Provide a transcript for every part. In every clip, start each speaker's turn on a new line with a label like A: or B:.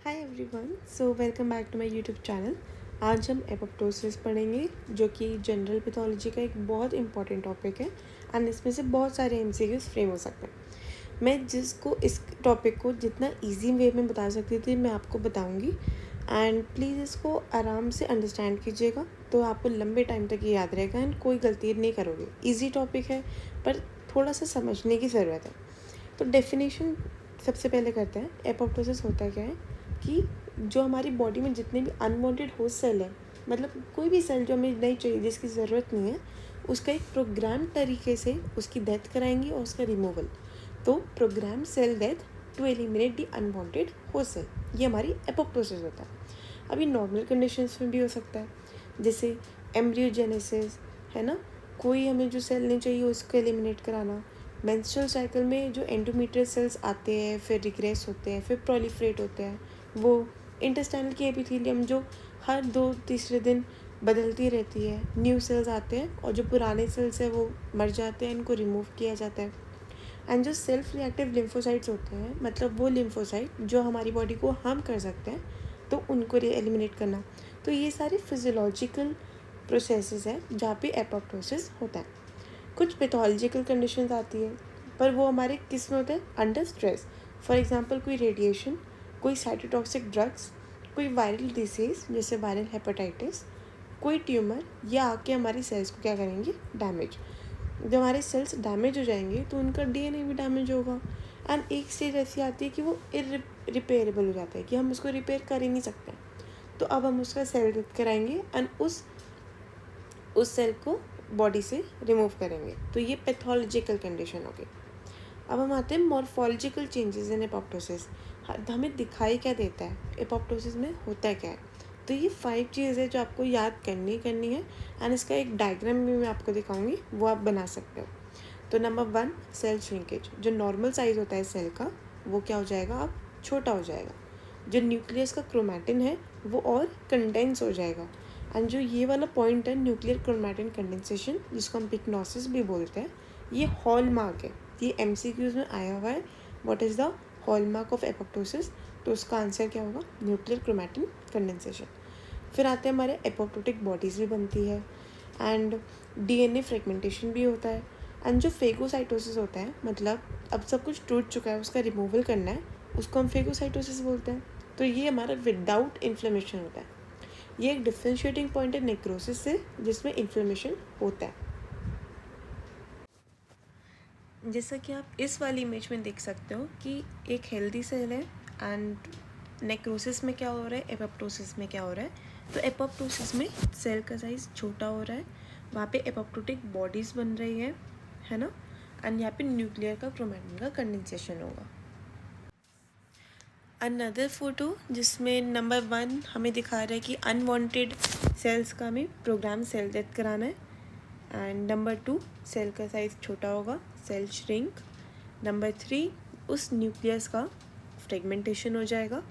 A: Hi everyone, so welcome back to my YouTube channel. आज हम apoptosis पढ़ेंगे जो कि जनरल पैथोलॉजी का एक बहुत इंपॉर्टेंट टॉपिक है एंड इसमें से बहुत सारे एमसीक्यूज फ्रेम हो सकते हैं। मैं जिसको इस टॉपिक को जितना इजी वे में बता सकती थी मैं आपको बताऊंगी एंड प्लीज़ इसको आराम से अंडरस्टैंड कीजिएगा तो आपको लंबे टाइम तक ये याद रहेगा एंड कोई गलती नहीं करोगे। ईजी टॉपिक है पर थोड़ा सा समझने की ज़रूरत है। तो डेफिनेशन सबसे पहले करते हैं। एपोप्टोसिस होता क्या है कि जो हमारी बॉडी में जितने भी अनवांटेड होस्ट सेल है, मतलब कोई भी सेल जो हमें नहीं चाहिए, जिसकी ज़रूरत नहीं है, उसका एक प्रोग्राम तरीके से उसकी डेथ कराएंगे और उसका रिमूवल। तो programme cell death to eliminate the unwanted host cell, ये हमारी एपोप्टोसिस होता है। अभी नॉर्मल कंडीशंस में भी हो सकता है, जैसे एम्ब्रियोजेनेसिस है ना, कोई हमें जो सेल नहीं चाहिए उसको एलिमिनेट कराना। मेंस्ट्रुअल साइकिल में जो एंडोमेट्रियल सेल्स आते हैं, फिर रिग्रेस होते हैं, फिर प्रोलिफरेट होते हैं, वो इंटेस्टाइनल की एपिथेलियम जो हर 2-3 दिन बदलती रहती है, न्यू सेल्स आते हैं और जो पुराने सेल्स हैं वो मर जाते हैं, इनको रिमूव किया जाता है। एंड जो सेल्फ रिएक्टिव लिम्फोसाइट्स होते हैं, मतलब वो लिम्फोसाइट जो हमारी बॉडी को हार्म कर सकते हैं, तो उनको एलिमिनेट करना। तो ये सारे फिजियोलॉजिकल प्रोसेसेस हैं जहाँ पे एपोप्टोसिस होता है। कुछ पैथोलॉजिकल कंडीशंस आती है पर वो हमारे किस में होते हैं, अंडर स्ट्रेस। फॉर एग्जांपल कोई रेडिएशन, कोई साइटोटॉक्सिक ड्रग्स, कोई वायरल डिसीज़ जैसे वायरल हेपेटाइटिस, कोई ट्यूमर, या आके हमारी सेल्स को क्या करेंगे, डैमेज। जब हमारे सेल्स डैमेज हो जाएंगे तो उनका डीएनए भी डैमेज होगा एंड एक स्टेज ऐसी आती है कि वो इरिपेयरेबल हो जाता है कि हम उसको रिपेयर कर ही नहीं सकते। तो अब हम उसका सेल डेथ कराएंगे एंड उस सेल को बॉडी से रिमूव करेंगे। तो ये पैथोलॉजिकल कंडीशन हो गई। अब हम आते हैं मॉर्फोलॉजिकल चेंजेस इन एपोप्टोसिस। हमें दिखाई क्या देता है, एपोप्टोसिस में होता क्या है। तो ये 5 चीज़ है जो आपको याद करनी है एंड इसका एक डायग्राम भी मैं आपको दिखाऊंगी, वो आप बना सकते हो। तो नंबर 1, सेल श्रिंकेज। जो नॉर्मल साइज़ होता है सेल का वो क्या हो जाएगा, अब छोटा हो जाएगा। जो न्यूक्लियस का क्रोमैटिन है वो और कंडेंस हो जाएगा। एंड जो ये वाला पॉइंट है, न्यूक्लियर क्रोमैटिन कंडेंसेशन, जिसको हम पिक्नोसिस भी बोलते हैं, ये हॉलमार्क है। ये एमसीक्यूज में आया हुआ है, what is the hallmark of apoptosis. तो उसका आंसर क्या होगा, न्यूक्लियर क्रोमैटिन कंडेंसेशन। फिर आते हैं हमारे एपोप्टोटिक बॉडीज़ भी बनती है एंड डीएनए फ्रेगमेंटेशन भी होता है। एंड जो फेगोसाइटोसिस होता है, मतलब अब सब कुछ टूट चुका है, उसका रिमूवल करना है, उसको हम फेगोसाइटोसिस बोलते हैं। तो ये हमारा विदाउट इन्फ्लेमेशन होता है। ये एक डिफ्रेंशिएटिंग पॉइंट है नेक्रोसिस से, जिसमें इन्फ्लेमेशन होता है। जैसा कि आप इस वाली इमेज में देख सकते हो कि एक हेल्दी सेल है एंड नेक्रोसिस में क्या हो रहा है, एपोप्टोसिस में क्या हो रहा है। तो एपोप्टोसिस में सेल का साइज़ छोटा हो रहा है, वहाँ पे एपोप्टोटिक बॉडीज़ बन रही है ना, एंड यहाँ पे न्यूक्लियर का क्रोमैटिन का कंडेंसेशन होगा। अनदर फोटो जिसमें नंबर 1 हमें दिखा रहा है कि अनवांटेड सेल्स का हमें प्रोग्राम सेल डेथ कराना है। एंड नंबर 2, सेल का साइज़ छोटा होगा, सेल श्रिंक। नंबर 3, उस न्यूक्लियस का फ्रेगमेंटेशन हो जाएगा,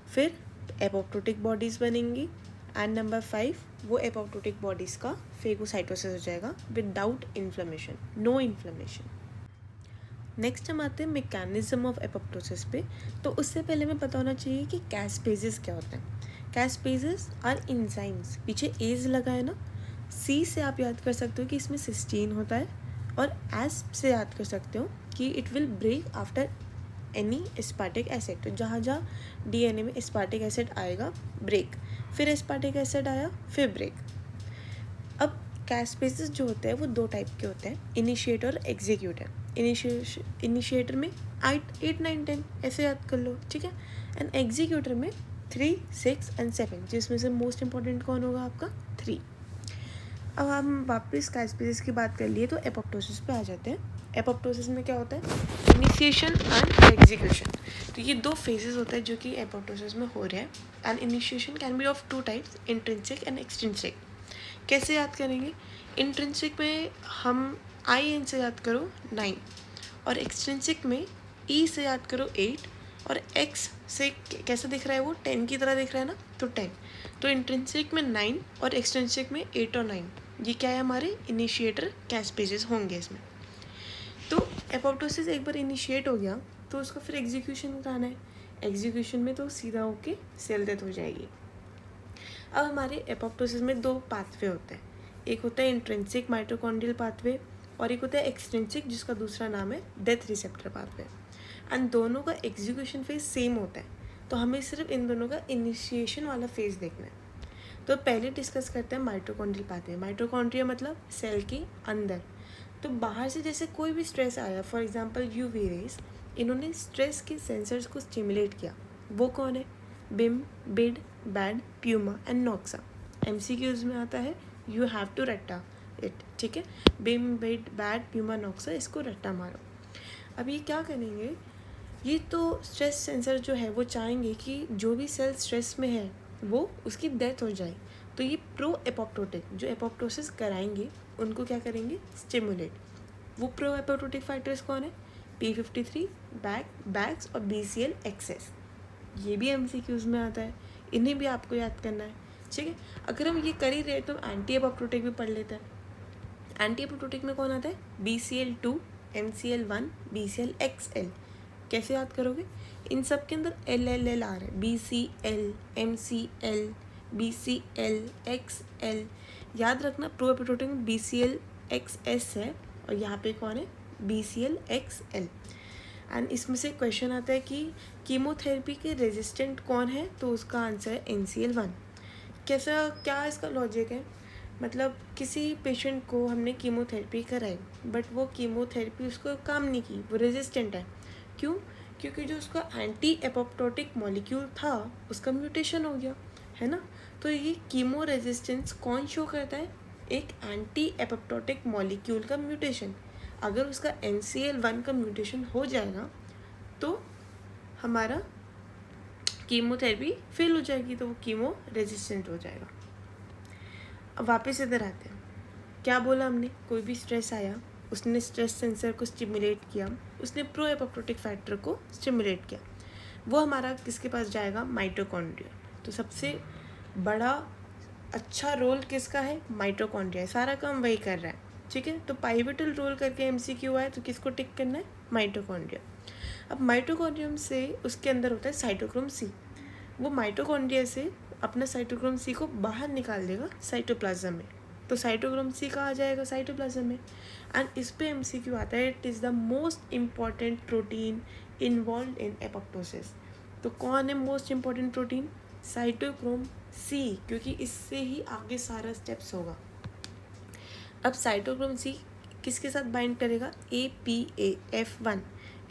A: फिर एपोप्टोटिक बॉडीज़ बनेंगी। एंड नंबर 5, वो एपोप्टोटिक बॉडीज़ का फेगोसाइटोसिस हो जाएगा without inflammation, no inflammation. Next हम आते हैं मैकेनिज्म ऑफ एपोप्टोसिस पे। तो उससे पहले हमें पता होना चाहिए कि कैस्पेजेस क्या होता है। कैस्पेजेस आर इंजाइम्स, पीछे एज लगा है ना, सी से आप याद कर सकते हो कि इसमें सिस्टीन होता है, और एस से याद कर सकते हो कि it will break after any aspartic acid. तो जहाँ जहाँ डीएनए में एस्पार्टिक एसिड आएगा, ब्रेक, फिर एस्पार्टिक एसिड आया, फिर ब्रेक। अब कैस्पेजेस जो होते हैं वो 2 टाइप के होते हैं, इनिशिएटर और एग्जीक्यूटर। इनिशिएटर में 8, 9, 10 ऐसे याद कर लो, ठीक है। एंड एग्जीक्यूटर में 3, 6 एंड 7, जिसमें से मोस्ट इंपॉर्टेंट कौन होगा, आपका 3। अब हम वापस कैस्पेजेस की बात कर लिए तो एपोप्टोसिस पे आ जाते हैं। एपोप्टोसिस में क्या होता है, इनिशिएशन एंड एग्जीक्यूशन। तो ये 2 फेजेस होते हैं जो कि एपोप्टोसिस में हो रहे हैं। And initiation can be of 2 types, intrinsic and extrinsic. कैसे याद करेंगे, इंट्रिंसिक में हम आई एन से याद करो 9, और एक्सट्रिंसिक में ई से याद करो 8, और एक्स से कैसा दिख रहा है, वो 10 की तरह दिख रहा है ना, तो 10। तो इंट्रिंसिक में 9 और एक्सट्रिंसिक में 8 और 9, ये क्या है, हमारे इनिशिएटर कैस्पेजेस होंगे इसमें। तो एपोप्टोसिस एक बार इनिशिएट हो गया तो उसका फिर एग्जीक्यूशन कराना है। एग्जीक्यूशन में तो सीधा होके सेल डेथ हो जाएगी। अब हमारे एपोप्टोसिस में 2 पाथवे होते हैं, एक होता है इंट्रिंसिक माइटोकॉन्ड्रियल पाथवे और एक होता है एक्सट्रिंसिक जिसका दूसरा नाम है डेथ रिसेप्टर पाथवे। एंड दोनों का एग्जीक्यूशन फेज सेम होता है, तो हमें सिर्फ इन दोनों का इनिशिएशन वाला फेज देखना है। तो पहले डिस्कस करते हैं माइटोकॉन्ड्रियल पाथवे। माइटोकॉन्ड्रिया मतलब सेल के अंदर। तो बाहर से जैसे कोई भी स्ट्रेस आया, फॉर एग्जांपल यूवी रेज, इन्होंने स्ट्रेस के सेंसर्स को स्टिमुलेट किया। वो कौन है? BIM, BID, BAD, PUMA and NOXA. MCQs में आता है, यू हैव टू रट्टा इट, ठीक है। BIM, BID, BAD, PUMA, NOXA, इसको रट्टा मारो। अब ये क्या करेंगे, ये तो स्ट्रेस सेंसर जो है वो चाहेंगे कि जो भी सेल स्ट्रेस में है वो उसकी डेथ हो जाए। तो ये प्रो एपोप्टोटिक जो एपोप्टोसिस कराएंगे उनको क्या करेंगे? स्टिमुलेट। वो प्रो एपोप्टोटिक फैक्टर्स कौन है? P53, बैक्स और BCL एक्सेस। ये भी MCQs में आता है, इन्हें भी आपको याद करना है, ठीक है। अगर हम ये कर ही रहे तो हम एंटी एपोप्टोटिक भी पढ़ लेते हैं। एंटी एपोप्टोटिक में कौन आता है? BCL2, MCL1, BCLXL। कैसे याद करोगे? इन सब के अंदर LLL आ रहा है, BCL, MCL, BCL, XL। याद रखना प्रो एपोप्टोटिक में BCLXS है और यहाँ पे कौन है? BCLXL। एंड इसमें से क्वेश्चन आता है कि कीमोथेरेपी के रेजिस्टेंट कौन है, तो उसका आंसर है NCL1। कैसा, क्या इसका लॉजिक है? मतलब किसी पेशेंट को हमने कीमोथेरेपी कराई बट वो कीमोथेरेपी उसको काम नहीं की, वो रेजिस्टेंट है। क्यों? क्योंकि जो उसका एंटी एपोप्टोटिक मॉलिक्यूल था उसका म्यूटेशन हो गया, है ना। तो ये कीमो रेजिस्टेंस कौन शो करता है? एक एंटी एपोप्टोटिक मॉलिक्यूल का म्यूटेशन। अगर उसका NCL1 का म्यूटेशन हो जाएगा तो हमारा कीमोथेरेपी फेल हो जाएगी, तो वो कीमो रेजिस्टेंट हो जाएगा। अब वापस इधर आते हैं, क्या बोला हमने? कोई भी स्ट्रेस आया, उसने स्ट्रेस सेंसर को स्टिमुलेट किया, उसने प्रो एपोप्टोटिक फैक्टर को स्टिमुलेट किया, वो हमारा किसके पास जाएगा? माइटोकॉन्ड्रिया। तो सबसे बड़ा अच्छा रोल किसका है? माइटोकॉन्ड्रिया। सारा काम वही कर रहा है, ठीक है। तो पाइवटल रोल करके MCQ आए तो किसको टिक करना है? माइटोकॉन्ड्रिया। अब माइटोकॉन्ड्रियम से उसके अंदर होता है साइटोक्रोम C। वो माइटोकॉन्ड्रिया से अपना साइटोक्रोम C को बाहर निकाल देगा साइटोप्लाज्म में, तो साइटोक्रोम C कहाँ जाएगा? साइटोप्लाज्म में। एंड इस पे MCQ आता है, it is the most important protein involve in apoptosis. तो कौन है most important protein? Cytochrome C, क्योंकि इससे ही आगे सारा स्टेप्स होगा। अब साइटोक्रोम C किसके साथ बाइंड करेगा? APAF1,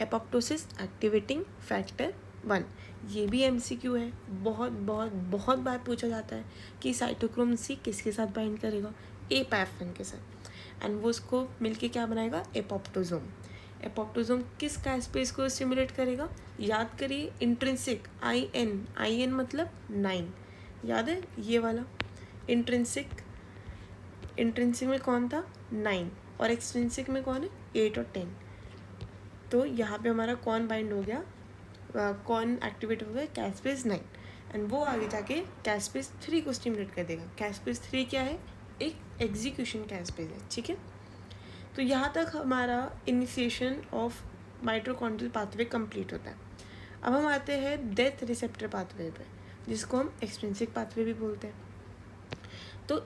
A: apoptosis activating factor 1। ये भी MCQ है, बहुत बहुत बहुत बार पूछा जाता है कि साइटोक्रोम C किसके साथ बाइंड करेगा? APAF1 के साथ। एंड वो उसको मिलके क्या बनाएगा? एपोप्टोजोम। एपोप्टोजोम किस कैस्पेस को स्टिमुलेट करेगा? याद करिए, इंट्रिंसिक IN मतलब 9, याद है ये वाला। इंट्रिंसिक में कौन था? 9, और एक्सट्रिंसिक में कौन है? 8 और 10। तो यहाँ पे हमारा कौन बाइंड हो गया, कौन एक्टिवेट हो गया? कैस्पेस 9। एंड वो आगे जाके कैस्पेस 3 को स्टिमुलेट कर देगा। कैस्पेस 3 क्या है? एक एग्जीक्यूशन कैस्पेस है, ठीक है। तो यहाँ तक हमारा initiation of mitochondrial pathway complete होता है। अब हम आते हैं डेथ रिसेप्टर पाथवे पे, जिसको हम एक्सट्रिंसिक पाथवे भी बोलते हैं। तो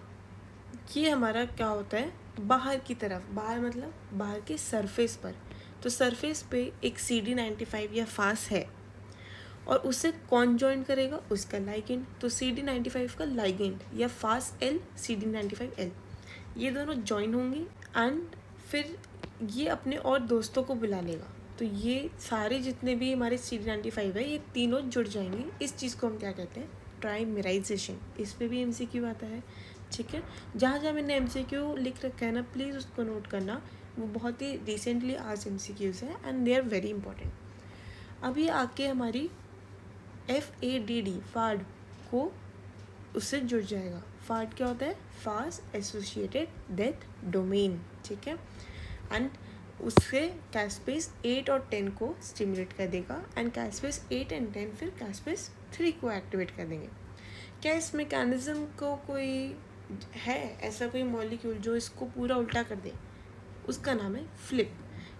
A: ये हमारा क्या होता है? बाहर की तरफ, बाहर मतलब बाहर के सरफेस पर। तो सरफेस पे एक CD95 या फास है और उससे कौन ज्वाइन करेगा? उसका लाइगेंड। तो CD95 का लाइगेंड या फास L, CD95L, ये दोनों ज्वाइन होंगे एंड फिर ये अपने और दोस्तों को बुला लेगा। तो ये सारे जितने भी हमारे CD95 है ये तीनों जुड़ जाएंगे। इस चीज़ को हम क्या कहते हैं? ट्राइमेराइजेशन। इस पे भी MCQ आता है, ठीक है। जहाँ जहाँ मैंने MCQ लिख रखा है ना, प्लीज़ उसको नोट करना, वो बहुत ही रिसेंटली आज MCQs है and they are very important. अब ये आके हमारी FADD फाड को उससे जुड़ जाएगा। फाड क्या होता है? फास्ट एसोसिएटेड डेथ डोमेन, ठीक है। एंड उससे कैस्पेस 8 और 10 को स्टिमुलेट कर देगा एंड कैस्पेस 8 एंड 10 फिर कैस्पेस 3 को एक्टिवेट कर देंगे। क्या इस मैकेनिज्म को कोई है ऐसा कोई मॉलिक्यूल जो इसको पूरा उल्टा कर दे? उसका नाम है फ्लिप।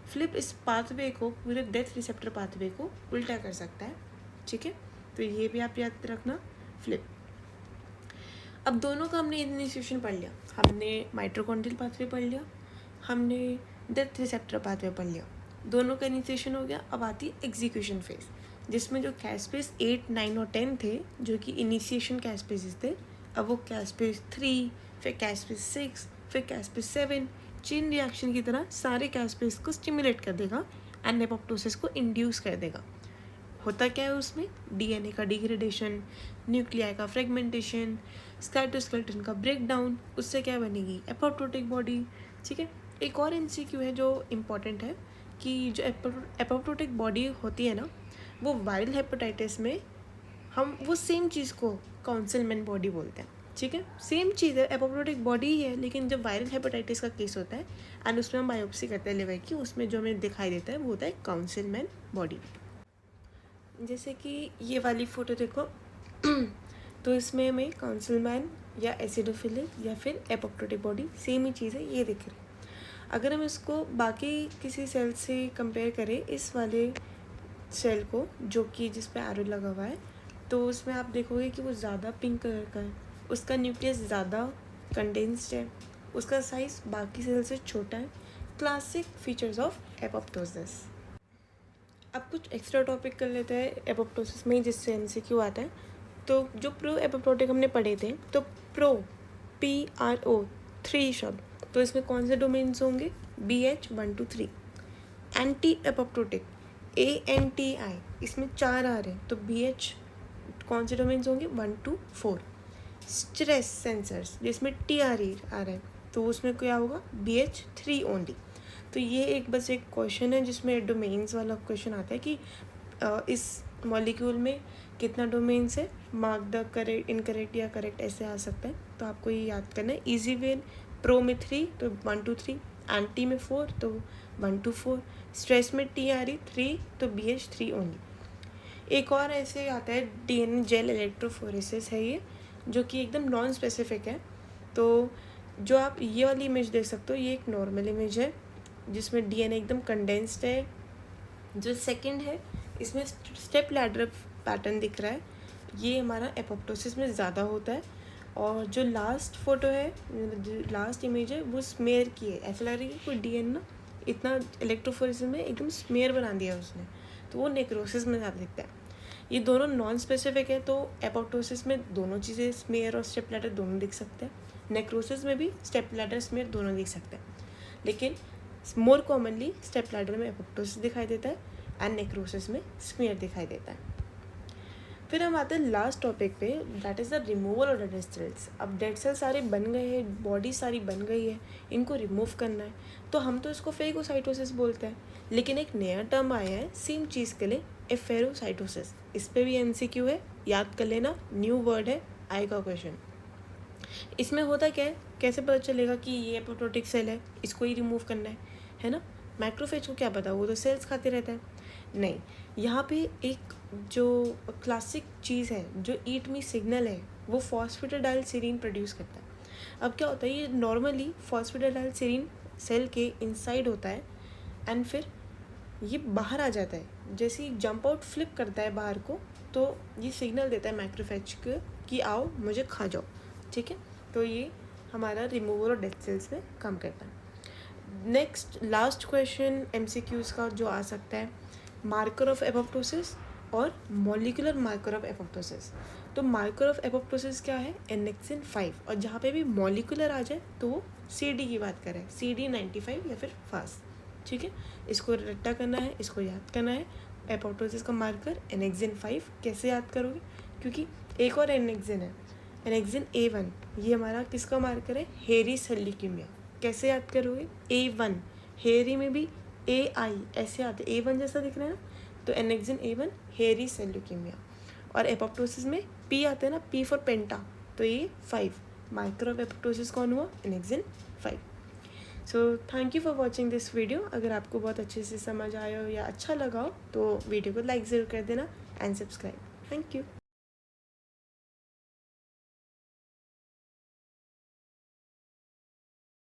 A: फ्लिप इस पाथवे को, पूरे डेथ रिसेप्टर पाथवे को उल्टा कर सकता है, ठीक है, तो ये भी आप याद रखना, फ्लिप। अब दोनों का हमने इनिशिएशन पढ़ लिया, हमने माइटोकॉन्ड्रियल पाथवे पढ़ लिया, हमने डेथ रिसेप्टर पाथवे पढ़ लिया, दोनों का इनिशिएशन हो गया। अब आती है एग्जीक्यूशन फेज, जिसमें जो कैस्पेस 8, 9 और 10 थे जो कि इनिशिएशन कैस्पेसिस थे, अब वो कैस्पेस 3, फिर कैस्पेस 6, फिर कैस्पेस 7 चेन रिएक्शन की तरह सारे कैस्पेस को स्टिमुलेट कर देगा एंड एपोप्टोसिस को इंड्यूस कर देगा। होता क्या है उसमें, डीएनए का डिग्रेडेशन, न्यूक्लियाई का फ्रेगमेंटेशन, साइटोस्केलेटन का ब्रेकडाउन, उससे क्या बनेगी, एपोप्टोटिक बॉडी। ठीक है, एक और एमसीक्यू है जो इम्पॉर्टेंट है कि जो एपोप्टोटिक बॉडी होती है ना, वो वायरल हेपेटाइटिस में हम वो सेम चीज़ को काउंसिलमेंट बॉडी बोलते हैं। ठीक है, सेम चीज़ है, एपोप्टोटिक बॉडी ही है, लेकिन जब वायरल हेपेटाइटिस का केस होता है एंड उसमें हम बायोप्सी करते हैं लिवर की, उसमें जो हमें दिखाई देता है वो होता है काउंसिलमेंट बॉडी। जैसे कि ये वाली फ़ोटो देखो तो इसमें हमें काउंसिलमैन या एसिडोफिलिक या फिर एपोप्टोटिक बॉडी सेम ही चीज़ है, ये दिख रही। अगर हम इसको बाकी किसी सेल से कंपेयर करें, इस वाले सेल को जो कि जिस पे एरो लगा हुआ है, तो उसमें आप देखोगे कि वो ज़्यादा पिंक कलर का है, उसका न्यूक्लियस ज़्यादा कंडेंस्ड है, उसका साइज़ बाकी सेल से छोटा है। Classic features of apoptosis. अब कुछ एक्स्ट्रा टॉपिक कर लेते हैं एपोप्टोसिस में, जिससे एमसीक्यू आता है। तो जो प्रो एपोप्टोटिक हमने पढ़े थे, तो प्रो PRO 3 शब्द, तो इसमें कौन से डोमेन्स होंगे, BH 1 to 3। Anti apoptotic ANTI, इसमें 4 आ रहे हैं, तो BH कौन से डोमेन्स होंगे, 1 to 4। स्ट्रेस सेंसर्स जिसमें TRE आ रहा है, तो उसमें क्या होगा, BH 3 ओनली। तो ये एक बस एक क्वेश्चन है जिसमें डोमेन्स वाला क्वेश्चन आता है कि इस मॉलिक्यूल में कितना डोमेन्स है, मार्क द करेक्ट, इनकरेक्ट या करेक्ट, ऐसे आ सकता है। तो आपको ये याद करना है। इजी वे, प्रो में 3 तो 1 to 3, एंटी में 4 तो 1 to 4, स्ट्रेस में TRE 3 तो BH 3 ओनली। एक और ऐसे आता है DNA जेल इलेक्ट्रोफोरेसिस है ये, जो कि एकदम नॉन स्पेसिफिक है। तो जो आप ये वाली इमेज देख सकते हो, ये एक नॉर्मल इमेज है जिसमें DNA एकदम कंडेंस्ड है। जो सेकंड है, इसमें स्टेप लैडर पैटर्न दिख रहा है, ये हमारा एपोप्टोसिस में ज़्यादा होता है। और जो लास्ट फोटो है, लास्ट इमेज है, वो स्मेयर की है। ऐसा लग रहा है कि कोई DNA ना इतना इलेक्ट्रोफोरेसिस में एकदम स्मेयर बना दिया उसने, तो वो नेक्रोसिस में ज़्यादा दिखता है। ये दोनों नॉन स्पेसिफिक है, तो एपोप्टोसिस में दोनों चीज़ें, स्मेयर और स्टेप लैडर दोनों दिख सकते हैं। नेक्रोसिस में भी स्टेप लैडर स्मेयर दोनों दिख सकते हैं, लेकिन मोर कॉमनली स्टेप लैडर में एपोप्टोसिस दिखाई देता है एंड नेक्रोसिस में स्मेयर दिखाई देता है। फिर हम आते हैं लास्ट टॉपिक पे, that is the removal of dead cells. अब डेड सेल्स सारे बन गए हैं, बॉडी सारी बन गई है, इनको रिमूव करना है, तो हम तो इसको फेगोसाइटोसिस बोलते हैं, लेकिन एक नया टर्म आया है सेम चीज़ के लिए, एफेरोसाइटोसिस। इस पर भी एमसीक्यू है, याद कर लेना, न्यू वर्ड है, आएगा क्वेश्चन। इसमें होता क्या है, कैसे पता चलेगा कि ये एपोप्टोटिक सेल है, इसको ही रिमूव करना है ना। मैक्रोफेज को क्या पता, वो तो सेल्स खाते रहता है। नहीं, यहाँ पे एक जो क्लासिक चीज़ है, जो ईट मी सिग्नल है, वो फॉस्फेटाडाइलसिरीन प्रोड्यूस करता है। अब क्या होता है, ये नॉर्मली फॉस्फेटाडाइलसिरीन सेल के इनसाइड होता है एंड फिर ये बाहर आ जाता है। जैसे ही जंप आउट फ्लिप करता है बाहर को, तो ये सिग्नल देता है मैक्रोफेज को कि आओ मुझे खा जाओ। ठीक है, तो ये हमारा रिमूवल और डेथ सेल्स में काम करता है। नेक्स्ट लास्ट क्वेश्चन एमसीक्यूज़ का जो आ सकता है, मार्कर ऑफ एपोप्टोसिस और मॉलिकुलर मार्कर ऑफ एपोप्टोसिस। तो मार्कर ऑफ एपोप्टोसिस क्या है, एनेक्सिन 5, और जहाँ पे भी मॉलिकुलर आ जाए तो वो CD की बात करें, CD95 या फिर फास्ट। ठीक है, इसको रट्टा करना है, इसको याद करना है। एपोप्टोसिस का मार्कर एनेक्सिन 5, कैसे याद करोगे, क्योंकि एक और एनेक्सिन है, एनेक्सिन A1, ये हमारा किसका मार्कर है, हेरी सेल ल्यूकेमिया। कैसे याद करोगे, A1, हेरी में भी AI ऐसे आते, A1 जैसा दिख रहा है ना, तो एनेक्सिन A1 हेरी सेल ल्यूकेमिया। और एपोप्टोसिस में P आता है ना, P फॉर पेंटा, तो ये 5, मार्कर ऑफ एपोप्टोसिस कौन हुआ, एनेक्सिन 5। So thank you for watching this video. अगर आपको बहुत अच्छे से समझ आया हो या अच्छा लगा हो तो वीडियो को लाइक ज़रूर कर देना एंड सब्सक्राइब। Thank you.